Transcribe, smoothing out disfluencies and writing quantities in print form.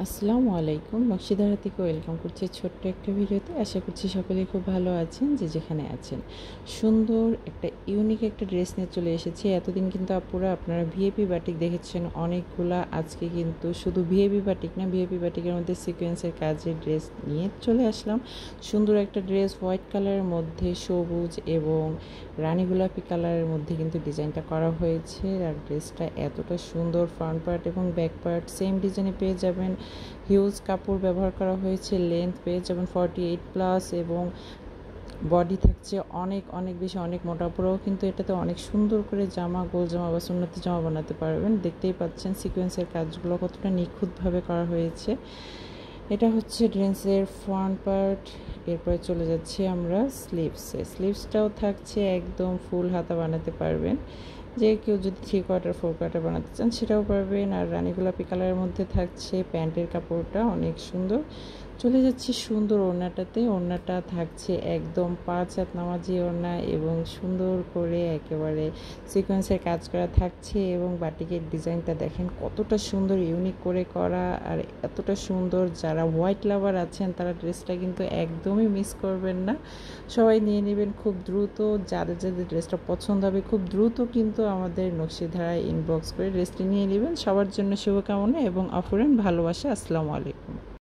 আসসালামু আলাইকুম। নকশিদারা থেকে ওয়েলকাম করছি ছোট্ট একটা ভিডিওতে। আশা করছি সকলেই খুব ভালো আছেন যে যেখানে আছেন। সুন্দর একটা ইউনিক একটা ড্রেস নিয়ে চলে এসেছি। এতদিন কিন্তু আপুরা আপনারা ভিআইপি বাটিক দেখেছেন অনেকগুলা। আজকে কিন্তু শুধু ভিআইপি বাটিক না, ভিআইপি বাটিকের মধ্যে সিকোয়েন্সের কাজের ড্রেস নিয়ে চলে আসলাম। সুন্দর একটা ড্রেস হোয়াইট কালারের মধ্যে সবুজ এবং রানী গোলাপি কালারের মধ্যে কিন্তু ডিজাইনটা করা হয়েছে। আর ড্রেসটা এতটা সুন্দর, ফ্রন্ট পার্ট এবং ব্যাক পার্ট সেম ডিজাইনে পেয়ে যাবেন। হিউজ কাপড় ব্যবহার করা হয়েছে, লেন্থ পেয়ে যাবেন 48+ এবং বডি থাকছে অনেক অনেক বেশি, অনেক মোটা। পুরোও কিন্তু এটাতে অনেক সুন্দর করে জামা, গোল জামা বা সুন্নতি জামা বানাতে পারবেন। দেখতেই পাচ্ছেন সিকোয়েন্সের কাজগুলো কতটা নিখুঁতভাবে করা হয়েছে। এটা হচ্ছে ড্রেসের ফ্রন্ট পার্ট। এরপরে চলে যাচ্ছি আমরা স্লিভসটাও থাকছে একদম ফুল হাতা বানাতে পারবেন। যে কেউ যদি 3/4 4/4 বানাতে চান সেটাও পারবেন। আর রানী গোলাপি কালারের মধ্যে থাকছে প্যান্টের কাপড়টা অনেক সুন্দর। চলে যাচ্ছি সুন্দর ওড়নাটাতে। ওড়নাটা থাকছে একদম 5 হাত নামাজি ওড়না এবং সুন্দর করে একেবারে সিকোয়েন্সের কাজ করা থাকছে। এবং বাটিকের ডিজাইনটা দেখেন কতটা সুন্দর, ইউনিক করে করা আর এতটা সুন্দর। যারা হোয়াইট লাভার আছেন তারা ড্রেসটা কিন্তু একদমই মিস করবেন না। সবাই নিয়ে নেবেন খুব দ্রুত। যাদের যাদের ড্রেসটা পছন্দ হবে খুব দ্রুত কিন্তু আমাদের নকশিধারায় ইনবক্স করে ড্রেসটি নিয়ে নেবেন। সবার জন্য শুভকামনা এবং অফুরান ভালোবাসা। আসসালামু আলাইকুম।